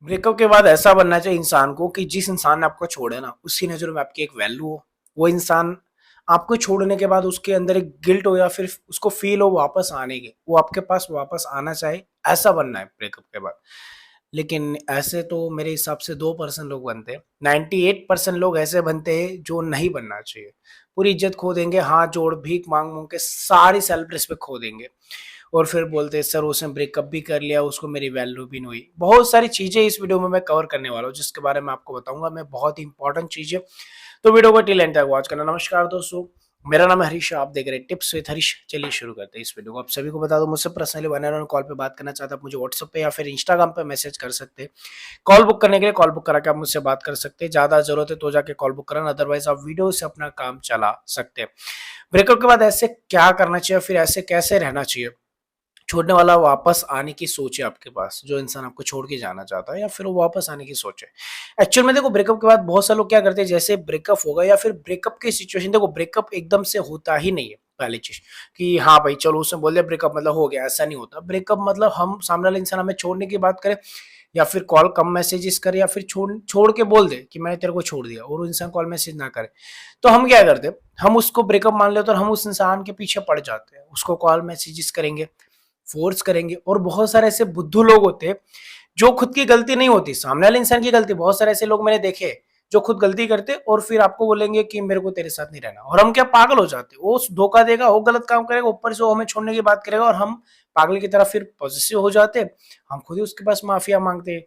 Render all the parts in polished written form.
Breakup के बाद ऐसा बनना चाहिए इंसान को कि जिस इंसान ने आपको छोड़ा ना, उसकी नज़रों में आपकी एक वैल्यू हो। वो इंसान आपको छोड़ने के बाद उसके अंदर एक गिल्ट हो या फिर उसको फील हो वापस आने की, वो आपके पास वापस आना चाहे, ऐसा बनना है ब्रेकअप के बाद। लेकिन ऐसे तो मेरे हिसाब से 2% लोग बनते हैं, 98% लोग ऐसे बनते हैं जो नहीं बनना चाहिए। पूरी इज्जत खो देंगे, हाथ जोड़ भीख मांग मांग के सारी सेल्फ रिस्पेक्ट खो देंगे और फिर बोलते हैं सर उसने ब्रेकअप भी कर लिया, उसको मेरी वैल्यू भी नहीं हुई। बहुत सारी चीजें इस वीडियो में मैं कवर करने वाला हूँ जिसके बारे में आपको बताऊंगा मैं, बहुत इंपॉर्टेंट चीजें। तो वीडियो को टिल एंड तक वॉच करना। नमस्कार दोस्तों, मेरा नाम है हरीश, आप देख रहे हैं टिप्स विद हरीश। चलिए शुरू करते हैं इस वीडियो को। आप सभी को बता दूं, मुझसे पर्सनली वन ऑन कॉल पे बात करना चाहते हैं, आप मुझे व्हाट्सएप पे या फिर इंस्टाग्राम पे मैसेज कर सकते हैं। कॉल बुक करने के लिए कॉल बुक करा के आप मुझसे बात कर सकते हैं, ज्यादा जरूरत है तो जाके कॉल बुक कराना, अदरवाइज आप वीडियो से अपना काम चला सकते हैं। ब्रेकअप के बाद ऐसे क्या करना चाहिए, फिर ऐसे कैसे रहना चाहिए। छोड़ने वाला वापस आने की सोच है आपके पास, जो इंसान आपको छोड़ के जाना चाहता है या फिर वो वापस आने की सोच है। एक्चुअल में देखो, ब्रेकअप के बाद बहुत सारे लोग क्या करते हैं, जैसे ब्रेकअप होगा या फिर ब्रेकअप की सिचुएशन, देखो ब्रेकअप एकदम से होता ही नहीं है। पहली चीज कि हाँ भाई चलो उसने बोल दिया ब्रेकअप मतलब हो गया, ऐसा नहीं होता। ब्रेकअप मतलब हम सामने वाला इंसान हमें छोड़ने की बात करे या फिर कॉल कम मैसेजेस करे या फिर छोड़ छोड़ के बोल दे कि मैंने तेरे को छोड़ दिया और वो इंसान कॉल मैसेज ना करे, तो हम क्या करते हैं, हम उसको ब्रेकअप मान लेते और हम उस इंसान के पीछे पड़ जाते हैं, उसको कॉल मैसेजेस करेंगे, फोर्स करेंगे। और बहुत सारे ऐसे बुद्धू लोग होते हैं जो खुद की गलती नहीं होती, सामने वाले इंसान की गलती। बहुत सारे ऐसे लोग मैंने देखे जो खुद गलती करते और फिर आपको बोलेंगे कि मेरे को तेरे साथ नहीं रहना, और हम क्या पागल हो जाते। वो धोखा देगा, वो गलत काम करेगा, ऊपर से वो हमें छोड़ने की बात करेगा और हम पागल की तरह फिर पॉजिटिव हो जाते। हम खुद ही उसके पास माफिया मांगते,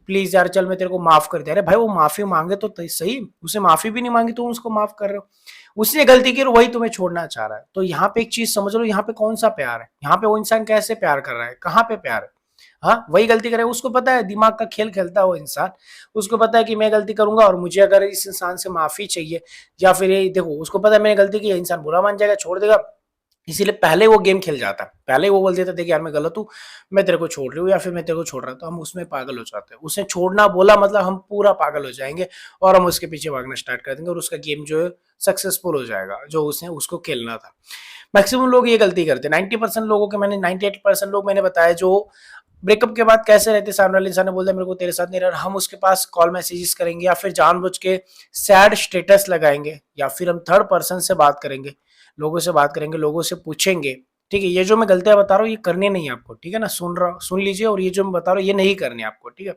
प्लीज यार चल मैं तेरे को माफ कर दे। अरे भाई वो माफी मांगे तो सही, उसे माफी भी नहीं मांगी तो उसको माफ कर रहे हो। उसने गलती की और वही तुम्हें छोड़ना चाह रहा है। तो यहाँ पे एक चीज समझ लो, यहाँ पे कौन सा प्यार है, यहाँ पे वो इंसान कैसे प्यार कर रहा है, कहाँ पे प्यार है। हाँ वही गलती करे, उसको पता है, दिमाग का खेल खेलता है वो इंसान। उसको पता है कि मैं गलती करूंगा और मुझे अगर इस इंसान से माफी चाहिए या फिर ये देखो, उसको पता है मैंने गलती की, इंसान बुरा मान जाएगा, छोड़ देगा। इसीलिए पहले वो गेम खेल जाता है, पहले वो बोल देता देख यार मैं गलत हूँ, मैं तेरे को छोड़ रही हूँ या फिर मैं तेरे को छोड़ रहा हूँ, तो हम उसमें पागल हो जाते हैं। उसने छोड़ना बोला मतलब हम पूरा पागल हो जाएंगे और हम उसके पीछे भागना स्टार्ट कर देंगे और उसका गेम जो है सक्सेसफुल हो जाएगा जो उसने उसको खेलना था। मैक्सिमम लोग ये गलती करते हैं, 90% लोगों के, मैंने 98% लोग मैंने बताया जो ब्रेकअप के बाद कैसे रहते। सामने वाले इंसान ने बोल दिया मेरे को तेरे साथ नहीं रहना, हम उसके पास कॉल मैसेजेस करेंगे या फिर जानबूझ के सैड स्टेटस लगाएंगे या फिर हम थर्ड पर्सन से बात करेंगे, लोगों से बात करेंगे, लोगों से पूछेंगे। ठीक है, ये जो मैं गलतियां बता रहा हूँ ये करनी नहीं है आपको, ठीक है ना, सुन लीजिए। और ये जो मैं बता रहा हूँ ये नहीं करनी है आपको, ठीक है।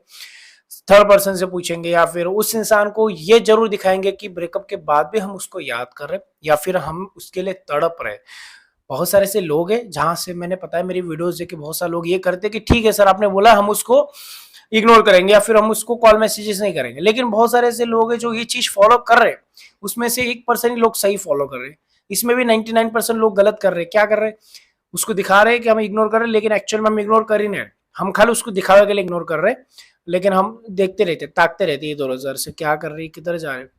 थर्ड पर्सन से पूछेंगे या फिर उस इंसान को ये जरूर दिखाएंगे कि ब्रेकअप के बाद भी हम उसको याद कर रहे हैं या फिर हम उसके लिए तड़प रहे। बहुत सारे ऐसे लोग हैं जहां से मैंने पता है, मेरी वीडियोस देख के बहुत सारे लोग ये करते हैं कि ठीक है सर आपने बोला हम उसको इग्नोर करेंगे या फिर हम उसको कॉल मैसेजेस नहीं करेंगे। लेकिन बहुत सारे ऐसे लोग हैं जो ये चीज फॉलो कर रहे हैं, उसमें से 1% ही लोग सही फॉलो कर रहे हैं। इसमें भी 99% लोग गलत कर रहे हैं। क्या कर रहे हैं, उसको दिखा रहे हैं कि हम इग्नोर कर रहे हैं, लेकिन एक्चुअल में हम इग्नोर कर ही नहीं रहे। हम खाली उसको दिखावे के लिए इग्नोर कर रहे हैं, लेकिन हम देखते रहते, ताकते रहते इधर उधर से, क्या कर रही है, किधर जा रहे हैं,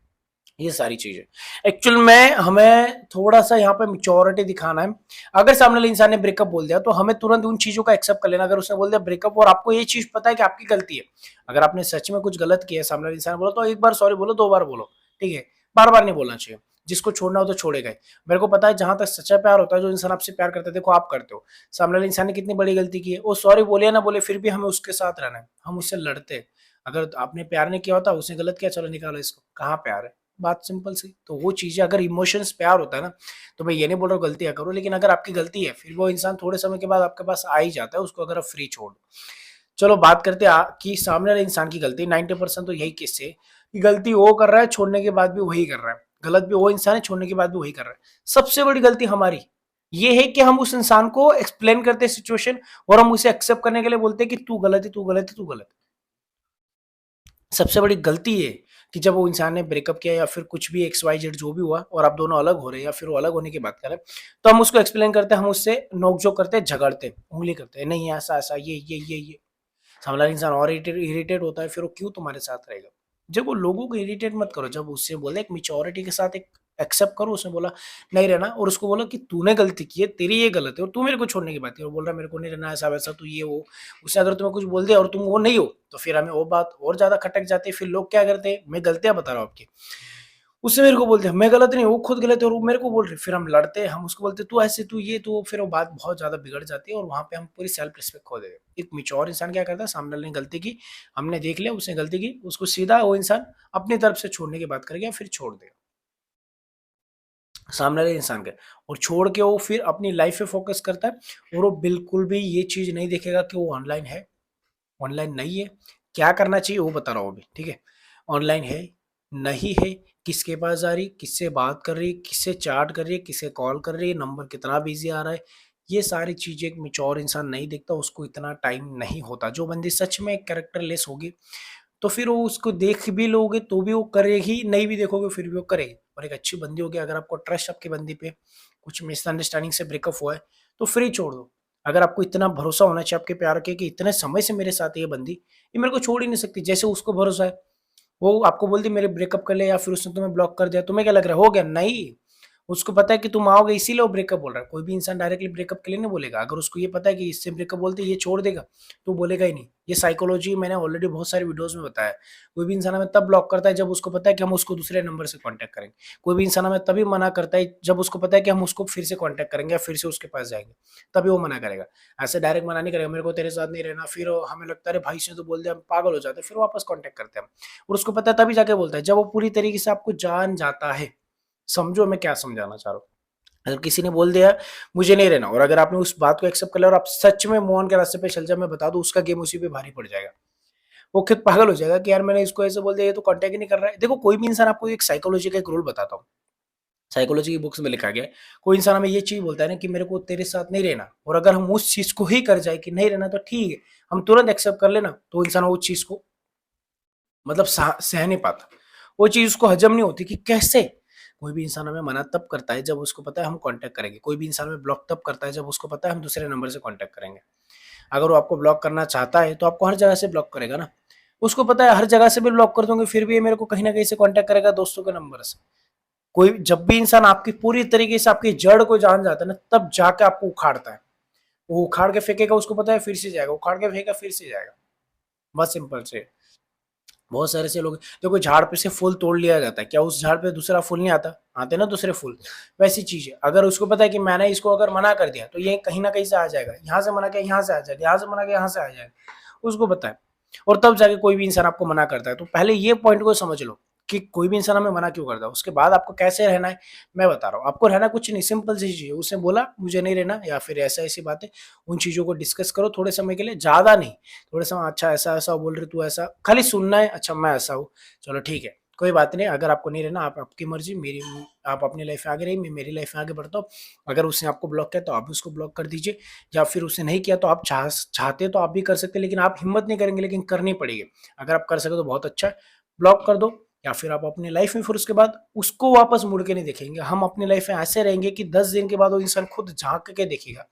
ये सारी चीजें। एक्चुअल में हमें थोड़ा सा यहाँ पे मेच्योरिटी दिखाना है। अगर सामने वाले इंसान ने ब्रेकअप बोल दिया तो हमें तुरंत उन चीजों का एक्सेप्ट कर लेना। अगर उसने बोल दिया ब्रेकअप और आपको ये चीज पता है कि आपकी गलती है, अगर आपने सच में कुछ गलत किया है, सामने वाले इंसान बोला तो एक बार सॉरी बोलो, 2 बार बोलो, ठीक है, बार बार नहीं बोलना चाहिए। जिसको छोड़ना हो तो छोड़ेगा ही। मेरे को पता है जहां तक सच्चा प्यार होता है, जो इंसान आपसे प्यार करता है, देखो आप करते हो, सामने वाले इंसान ने कितनी बड़ी गलती की है, वो सॉरी बोले या ना बोले फिर भी हमें उसके साथ रहना है, हम उससे लड़ते हैं। अगर आपने प्यार नहीं किया होता, उसने गलत किया, चलो निकालो इसको, कहाँ प्यार है, बात सिंपल सी। तो वो चीजें, अगर इमोशंस प्यार होता है ना, तो मैं ये नहीं बोल रहा हूँ गलतियां करो, लेकिन अगर आपकी गलती है फिर वो इंसान थोड़े समय के बाद आपके पास आ ही जाता है, उसको अगर आप फ्री छोड़ दो। चलो बात करते हैं कि सामने वाले इंसान की गलती। 90% तो यही किस्से कि गलती वो कर रहा है, छोड़ने के बाद भी वही कर रहा है। गलत भी वो इंसान है, छोड़ने के बाद भी वही कर रहा है। सबसे बड़ी गलती हमारी ये है कि हम उस इंसान को एक्सप्लेन करते हैं सिचुएशन और हम उसे एक्सेप्ट करने के लिए बोलते हैं कि तू गलत है, तू गलत है, तू गलत है। सबसे बड़ी गलती है कि जब वो इंसान ने ब्रेकअप किया या फिर कुछ भी एक्स वाई जेड जो भी हुआ और आप दोनों अलग हो रहे हैं या फिर वो अलग होने की बात करें, तो हम उसको एक्सप्लेन करते हैं, हम उससे नोक-झोंक करते हैं, झगड़ते हैं, उंगली करते हैं, नहीं ऐसा-ऐसा, ये। सामने वाला इंसान और इरिटेट होता है, फिर वो क्यों तुम्हारे साथ रहेगा। जब वो लोगों को इरिटेट मत करो, जब उससे बोले एक मैच्योरिटी के साथ एक एक्सेप्ट करो, उसने बोला नहीं रहना और उसको बोला कि तूने गलती की है, तेरी ये गलत है और तू मेरे को छोड़ने की बात है और बोल रहा है मेरे को नहीं रहना ऐसा वैसा, तू ये वो। उसने अगर तुम्हें कुछ बोल दिया और तुम वो नहीं हो, तो फिर हमें वो बात और ज्यादा खटक जाती है। फिर लोग क्या करते हैं, मैं गलतियां बता रहा हूँ आपकी, उससे मेरे को बोलते हैं मैं गलत नहीं हूँ, वो खुद गलत है और वो मेरे को बोल रही है। फिर हम लड़ते हैं, हम उसको बोलते हैं तू ऐसे तू ये तो फिर वो बात बहुत ज़्यादा बिगड़ जाती है और वहाँ पे हम पूरी सेल्फ रिस्पेक्ट खो देते हैं। एक मैच्योर इंसान क्या करता है, सामने वाले ने गलती की, हमने देख लिया उसने गलती की, उसको सीधा वो इंसान अपनी तरफ से छोड़ने की बात करेगा, फिर छोड़ देगा सामने वाले इंसान के, और छोड़ के वो फिर अपनी लाइफ पे फोकस करता है और वो बिल्कुल भी ये चीज़ नहीं देखेगा कि वो ऑनलाइन है, ऑनलाइन नहीं है, क्या करना चाहिए वो बता रहा हूँ अभी, ठीक है? ऑनलाइन है, नहीं है, किसके पास जा रही, किससे बात कर रही, किससे चैट कर रही है, किसे कॉल कर रही है, नंबर कितना बिज़ी आ रहा है, ये सारी चीज़ें एक मैच्योर इंसान नहीं देखता, उसको इतना टाइम नहीं होता। जो बंदी सच में कैरेक्टरलेस होगी, तो फिर वो उसको देख भी लोगे तो भी वो करेगी, नहीं भी देखोगे फिर भी वो करेगी। और एक अच्छी बंदी होगी, अगर आपको ट्रस्ट आपकी बंदी पे, कुछ मिसअंडरस्टैंडिंग से ब्रेकअप हुआ है, तो फ्री छोड़ दो। अगर आपको इतना भरोसा होना चाहिए आपके प्यार के कि इतने समय से मेरे साथ है ये बंदी, ये मेरे को छोड़ ही नहीं सकती, जैसे उसको भरोसा है, वो आपको बोलती मेरे ब्रेकअप कर ले या फिर उसने तुम्हें ब्लॉक कर दिया, तुम्हें क्या लग रहा है हो गया? नहीं, उसको पता है कि तुम आओगे इसीलिए वो ब्रेकअप बोल रहा है। कोई भी इंसान डायरेक्टली ब्रेकअप के लिए नहीं बोलेगा। अगर उसको ये पता है कि इससे ब्रेकअप बोलते ये छोड़ देगा, तो बोलेगा ही नहीं। ये साइकोलॉजी मैंने ऑलरेडी बहुत सारे वीडियोज़ में बताया है। कोई भी इंसान हमें तब ब्लॉक करता है जब उसको पता है कि हम उसको दूसरे नंबर से कॉन्टैक्ट करेंगे। कोई भी इंसान हमें तभी मना करता है जब उसको पता है कि हम उसको फिर से कॉन्टैक्ट करेंगे या फिर से उसके पास जाएँगे, तभी वो मना करेगा। ऐसे डायरेक्ट मना नहीं करेगा मेरे को तेरे साथ नहीं रहना, फिर हमें लगता है अरे भाई इसने तो बोल दिया, हम पागल हो जाते हैं, फिर वापस कॉन्टैक्ट करते हैं हम। और उसको पता है तभी जाके बोलता है जब वो पूरी तरीके से आपको जान जाता है। समझो मैं क्या समझाना चाह रहा हूँ। अगर किसी ने बोल दिया मुझे नहीं रहना और अगर आपने उस बात को एक्सेप्ट कर लिया और आप सच में मूव ऑन के रास्ते पे चल जाओ, मैं बता दूं उसका गेम उसी पे भारी पड़ जाएगा। वो खुद पागल हो जाएगा कि यार मैंने इसको ऐसे बोल दिया, ये तो कांटेक्ट ही नहीं कर रहा है। देखो कोई भी इंसान, आपको एक साइकोलॉजी का एक रूल बताता हूँ, साइकोलॉजी की बुक्स में लिखा गया है। कोई इंसान हमें ये चीज बोलता है ना कि मेरे को तेरे साथ नहीं रहना, और अगर हम उस चीज को ही कर जाए कि नहीं रहना तो ठीक है, हम तुरंत एक्सेप्ट कर लेना, तो इंसान वो चीज को मतलब सह नहीं पाता। वो चीज़ उसको हजम नहीं होती कि कैसे? कोई भी इंसान हमें मना तब करता है जब उसको पता है हम कॉन्टैक्ट करेंगे। कोई भी इंसान हमें ब्लॉक तब करता है जब उसको पता है हम दूसरे नंबर से कॉन्टैक्ट करेंगे। अगर वो आपको ब्लॉक करना चाहता है तो आपको हर जगह से ब्लॉक करेगा ना। उसको पता है हर जगह से भी ब्लॉक कर दूँगी फिर भी ये मेरे को कहीं न कहीं से कॉन्टैक्ट करेगा दोस्तों के नंबर से। कोई जब भी इंसान आपकी पूरी तरीके से आपकी जड़ को जान जाता है ना, तब जाके आपको उखाड़ता है। वो उखाड़ के फेंकेगा, उसको पता है फिर से जाएगा, उखाड़ के फेंकेगा फिर से जाएगा। बस सिंपल से। बहुत सारे ऐसे लोग देखो, झाड़ पे से फूल तोड़ लिया जाता है, क्या उस झाड़ पे दूसरा फूल नहीं आता? आते ना दूसरे फूल। वैसी चीज है, अगर उसको पता है कि मैंने इसको अगर मना कर दिया तो ये कहीं ना कहीं से आ जाएगा, यहाँ से मना किया यहाँ से आ जाएगा, यहाँ से मना किया यहाँ से आ जाएगा, उसको पता है। और तब जाके कोई भी इंसान आपको मना करता है, तो पहले ये पॉइंट को समझ लो कि कोई भी इंसान हमें मना क्यों करता है। उसके बाद आपको कैसे रहना है मैं बता रहा हूँ। आपको रहना कुछ नहीं, सिंपल सी चीज है, उसने बोला मुझे नहीं रहना या फिर ऐसा ऐसी बात है, उन चीजों को डिस्कस करो थोड़े समय के लिए, ज्यादा नहीं। थोड़े समय, अच्छा ऐसा ऐसा बोल रही तू, ऐसा खाली सुनना है, अच्छा मैं ऐसा हूँ, चलो ठीक है कोई बात नहीं। अगर आपको नहीं रहना, आप आपकी मर्जी, मेरी, आप अपनी लाइफ में आगे रही, मैं मेरी लाइफ में आगे बढ़ता हूँ। अगर उसने आपको ब्लॉक किया तो आप भी उसको ब्लॉक कर दीजिए, या फिर उसने नहीं किया तो आप चाहते तो आप भी कर सकते, लेकिन आप हिम्मत नहीं करेंगे, लेकिन करनी पड़ेगी। अगर आप कर सके तो बहुत अच्छा है, ब्लॉक कर दो, या फिर आप अपनी लाइफ में फिर उसके बाद उसको वापस मुड़ के नहीं देखेंगे। हम अपनी लाइफ में ऐसे रहेंगे कि 10 दिन के बाद वो इंसान खुद झांक के देखेगा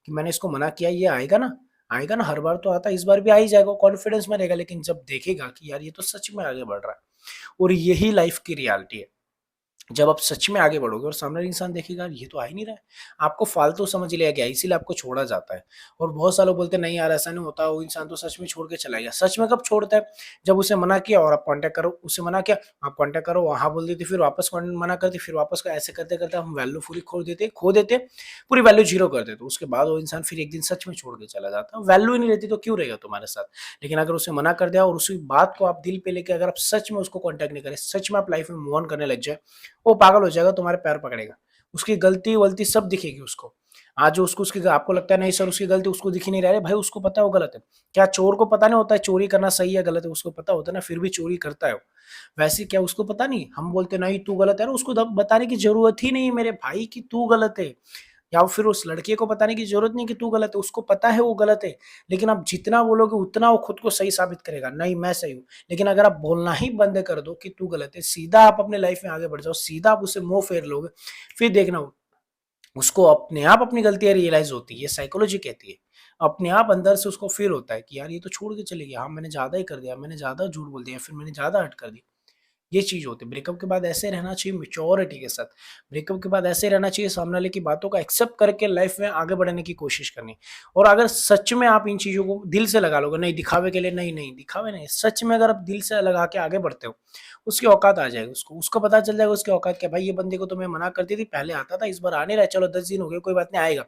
कि मैंने इसको मना किया, ये आएगा ना, आएगा ना, हर बार तो आता है, इस बार भी आ ही जाएगा, कॉन्फिडेंस में रहेगा। लेकिन जब देखेगा कि यार ये तो सच में आगे बढ़ रहा है, और यही लाइफ की रियलिटी है। जब आप सच में आगे बढ़ोगे और सामने वाला इंसान देखेगा ये तो आ ही नहीं रहा है, आपको फालतू समझ लिया गया, इसीलिए आपको छोड़ा जाता है। और बहुत सारे लोग बोलते हैं नहीं यार ऐसा नहीं होता, वो इंसान तो सच में छोड़ के चला गया। सच में कब छोड़ता है? जब उसे मना किया और आप कांटेक्ट करो, उसे मना किया, आप कांटेक्ट करो, वहाँ बोल देती, फिर वापस मना करती, फिर वापस का, ऐसे करते करते हम वैल्यू पूरी खो देते, पूरी वैल्यू जीरो कर देते। उसके बाद वो इंसान फिर एक दिन सच में छोड़ के चला जाता है। वैल्यू ही नहीं रहती तो क्यों रहेगा तुम्हारे साथ? लेकिन अगर उसे मना कर दिया और उसी बात को आप दिल पे लेके अगर आप सच में उसको कांटेक्ट नहीं करें, सच में आप लाइफ में मूव ऑन करने लग जाए, वो पागल हो जाएगा, तुम्हारे पैर पकड़ेगा। उसकी गलती-वलती सब दिखेगी उसको। आज जो उसको उसकी आपको लगता है नहीं सर उसकी गलती उसको दिख ही नहीं रहा है, भाई उसको पता है वो गलत है। क्या चोर को पता नहीं होता है चोरी करना सही है गलत है? उसको पता होता है ना, फिर भी चोरी करता है वो। वैसे क्या उसको पता नहीं? हम बोलते नहीं तू गलत है, अरे उसको बताने की ज़रूरत ही नहीं है मेरे भाई कि तू गलत है। या फिर उस लड़के को बताने की ज़रूरत नहीं कि तू गलत है, उसको पता है वो गलत है। लेकिन आप जितना बोलोगे उतना वो खुद को सही साबित करेगा, नहीं मैं सही हूँ। लेकिन अगर आप बोलना ही बंद कर दो कि तू गलत है, सीधा आप अपने लाइफ में आगे बढ़ जाओ, सीधा आप उससे मुँह फेर लोगे, फिर देखना उसको अपने आप अपनी गलतियाँ रियलाइज़ होती है, ये साइकोलॉजी कहती है। अपने आप अंदर से उसको फ़ील होता है कि यार ये तो छोड़ के चली गई, हाँ, मैंने ज़्यादा ही कर दिया, मैंने ज़्यादा झूठ बोल दिया, फिर मैंने ज़्यादा हर्ट कर दी। ये चीज होती है। ब्रेकअप के बाद ऐसे रहना चाहिए मेच्योरिटी के साथ। ब्रेकअप के बाद ऐसे रहना चाहिए, सामने वाले की बातों का एक्सेप्ट करके लाइफ में आगे बढ़ने की कोशिश करनी। और अगर सच में आप इन चीजों को दिल से लगा लोगे, नहीं दिखावे के लिए, नहीं नहीं दिखावे नहीं, सच में अगर आप दिल से लगा के आगे बढ़ते हो, उसकी औकात आ जाएगी। उसको पता चल जाएगा उसकी औकात क्या। भाई ये बंदे को तो मैं मना करती थी, पहले आता था, इस बार आ नहीं रहा, चलो 10 दिन हो गए कोई बात नहीं आएगा,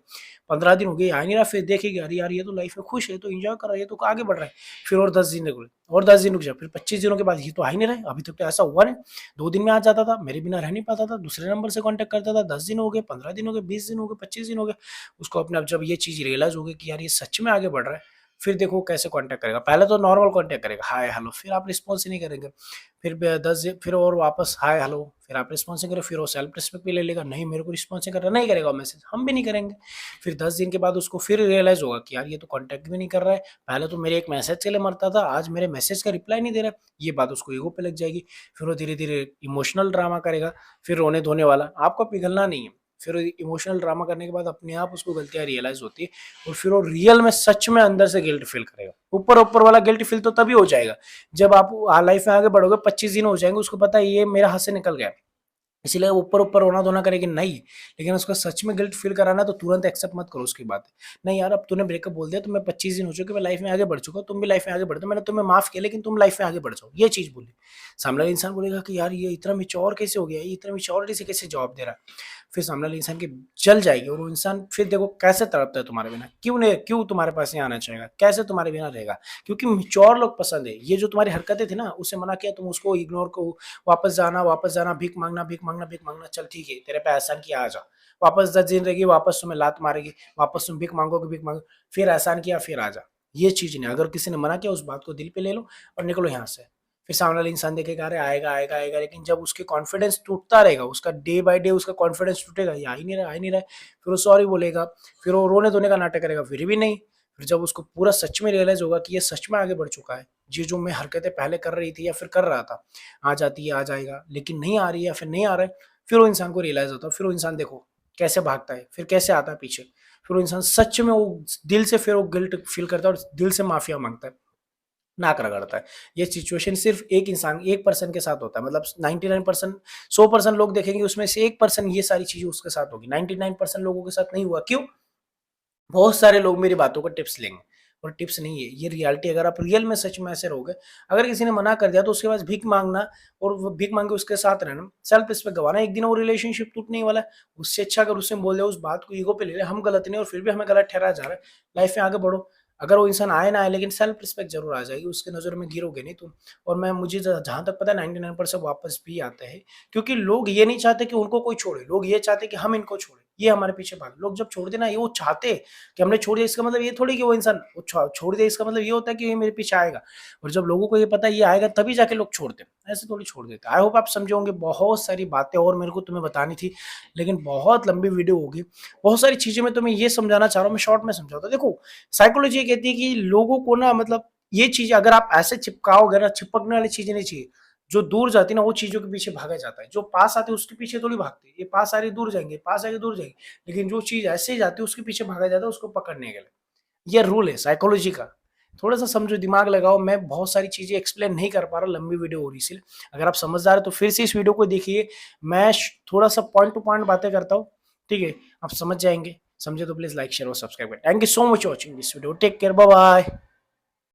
15 दिन हो गए आ नहीं रहा, फिर देखेगी अरे यार ये तो लाइफ में खुश है, तो एंजॉय कर रहा है, ये तो आगे बढ़ रहा है। फिर और 10 दिन रुक, और 10 दिन रुक जाए, फिर 25 दिनों के बाद ये तो आ ही नहीं रहा है, अभी तक तो ऐसा हुआ नहीं, 2 दिन में आ जाता था, मेरे बिना रह नहीं पाता था, दूसरे नंबर से कांटेक्ट करता था, 10 दिन हो गए, 15 दिन हो गए, 20 दिन हो गए, 25 दिन हो गए। उसको अपने आप जब ये चीज रियलाइज हो गई कि यार ये सच में आगे बढ़ रहा है, फिर देखो कैसे कांटेक्ट करेगा। पहले तो नॉर्मल कांटेक्ट करेगा, हाय हेलो, फिर आप रिस्पॉन्स ही नहीं करेंगे, फिर 10 दिन, फिर और वापस हाय हेलो, फिर आप रिस्पॉन्स नहीं करें, फिर वो सेल्फ रिस्पेक्ट भी ले लेगा, नहीं मेरे को रिस्पॉन्स नहीं कर रहा, नहीं करेगा मैसेज, हम भी नहीं करेंगे। फिर 10 दिन के बाद उसको फिर रियलाइज होगा कि यार ये तो कांटेक्ट भी नहीं कर रहा है, पहले तो मेरे एक मैसेज के लिए मरता था, आज मेरे मैसेज का रिप्लाई नहीं दे रहा है, ये बात उसको ईगो पे लग जाएगी। फिर वो धीरे धीरे इमोशनल ड्रामा करेगा, फिर रोने धोने वाला, आपको पिघलना नहीं है। फिर इमोशनल ड्रामा करने के बाद अपने आप उसको गलतियां रियलाइज होती है, और फिर वो रियल में सच में अंदर से गिल्ट फील करेगा। ऊपर ऊपर वाला गिल्ट फील तो तभी हो जाएगा जब आप लाइफ में आगे बढ़ोगे, 25 दिन हो जाएंगे, उसको पता है ये मेरा हाथ से निकल गया, इसीलिए ऊपर ऊपर रोना धोना करेगी नहीं। लेकिन उसको सच में गिल्ट फील कराना है तो तुरंत एक्सेप्ट मत करो उसकी बात। नहीं यार अब तूने ब्रेकअप बोल दिया, तो मैं 25 दिन हो चुके, मैं लाइफ में आगे बढ़ चुका, तुम भी लाइफ में आगे बढ़ दो, मैंने तुम्हें माफ किया, लेकिन तुम लाइफ में आगे बढ़ जाओ, ये चीज बोली। सामने वाला इंसान बोलेगा कि यार ये इतना मिच्योर कैसे हो गया, ये इतना मिच्योरिटी से कैसे जवाब दे रहा है। फिर सामने वाले इंसान की जल जाएगी, और वो इंसान फिर देखो कैसे तड़पता है तुम्हारे बिना, क्यों नहीं, क्यों तुम्हारे पास नहीं आना चाहेगा, कैसे तुम्हारे बिना रहेगा, क्योंकि मिच्योर लोग पसंद है। ये जो तुम्हारी हरकतें थी ना, उसे मना किया, तुम उसको इग्नोर को, वापस जाना, भीख मांगना, भीख मांगना, भीख मांगना, चल ठीक है तेरे पे एहसान किया आ जा। वापस 10 दिन रहेगी, वापस तुम्हें लात मारेगी, वापस तुम भीख मांगोगे, भीख मांगो, फिर एहसान किया, फिर आ जा। ये चीज नहीं, अगर किसी ने मना किया उस बात को दिल पे ले लो और निकलो यहाँ से। फिर सामने वाला इंसान देखेगा अरे आएगा आएगा आएगा, लेकिन जब उसके कॉन्फिडेंस टूटता रहेगा, उसका डे बाय डे उसका कॉन्फिडेंस टूटेगा, ये आ ही नहीं रहा, आ ही नहीं रहा है, फिर वो सॉरी बोलेगा, फिर वो रोने धोने का नाटक करेगा, फिर भी नहीं। फिर जब उसको पूरा सच में रियलाइज होगा कि ये सच में आगे बढ़ चुका है, ये जो मैं हरकतें पहले कर रही थी या फिर कर रहा था, आ जाती है, आ जाएगा, लेकिन नहीं आ रही है, फिर नहीं आ रहा है, फिर वो इंसान को रियलाइज होता है, फिर वो इंसान देखो कैसे भागता है, फिर कैसे आता है पीछे। फिर वो इंसान सच में वो दिल से फिर वो गिल्ट फील करता है और दिल से माफिया मांगता है, नाक रगड़ता है। ये सिचुएशन सिर्फ एक इंसान, एक पर्सन के साथ होता है, मतलब 99%, 100% लोग देखेंगे, उसमें से 1% ये सारी चीजें उसके साथ होगी, 99% लोगों के साथ नहीं हुआ। क्यों? बहुत सारे लोग मेरी बातों का टिप्स लेंगे, और टिप्स नहीं है ये रियलिटी। अगर आप रियल में सच में ऐसे रहोगे, अगर किसी ने मना कर दिया तो उसके बाद भीख मांगना, और वो भीख मांग के उसके साथ रहना, सेल्फ रिस्पेक्ट गवाना, एक दिन वो रिलेशनशिप टूटने ही वाला है। उससे अच्छा अगर उससे बोल दे, उस बात को ईगो पे ले ले, हम गलत नहीं और फिर भी हमें गलत ठहराया जा रहा है, लाइफ में आगे बढ़ो। अगर वो इंसान आए ना आए, लेकिन सेल्फ रिस्पेक्ट जरूर आ जाएगी, उसके नजर में गिरोगे नहीं तुम। और मैं मुझे जहां तक पता है 99% वापस भी आते हैं, क्योंकि लोग ये नहीं चाहते कि उनको कोई छोड़े, लोग ये चाहते कि हम इनको छोड़े, ये हमारे पीछे भाग। लोग जब छोड़ देना, ये वो चाहते कि हमने छोड़ दिया, इसका मतलब ये थोड़ी कि वो इंसान वो छोड़ दिया, इसका मतलब ये होता है कि ये मेरे पीछे आएगा। और जब लोगों को ये पता है ये आएगा, तभी जाके लोग छोड़ते हैं, ऐसे थोड़ी छोड़ देते। आई होप आप समझे होंगे। बहुत सारी बातें और मेरे को तुम्हें बतानी थी, लेकिन बहुत लंबी वीडियो होगी। बहुत सारी चीजें मैं तुम्हें ये समझाना चाह रहा हूँ, मैं शॉर्ट में समझाता हूँ। देखो साइकोलॉजी ये कहती है कि लोगों को ना, मतलब ये चीज अगर आप ऐसे चिपकाओगे ना, चिपकने वाली चीजें नहीं चाहिए। जो दूर जाती है ना, वो चीजों के पीछे भागा जाता है, जो पास आते हैं उसके पीछे थोड़ी भागते हैं। ये पास आ रही दूर जाएंगे, पास आएंगे दूर जाएंगे, लेकिन जो चीज ऐसे ही जाती है उसके पीछे भागा जाता है उसको पकड़ने के लिए। ये रूल है साइकोलॉजी का, थोड़ा सा समझो, दिमाग लगाओ। मैं बहुत सारी चीजें एक्सप्लेन नहीं कर पा रहा, लंबी वीडियो हो रही, इसलिए अगर आप समझदार है तो फिर से इस वीडियो को देखिए। मैं थोड़ा सा पॉइंट टू पॉइंट बातें करता हूँ, ठीक है, आप समझ जाएंगे। समझे तो प्लीज लाइक शेयर और सब्सक्राइब करें। Thank you so much watching this video, take care, bye bye.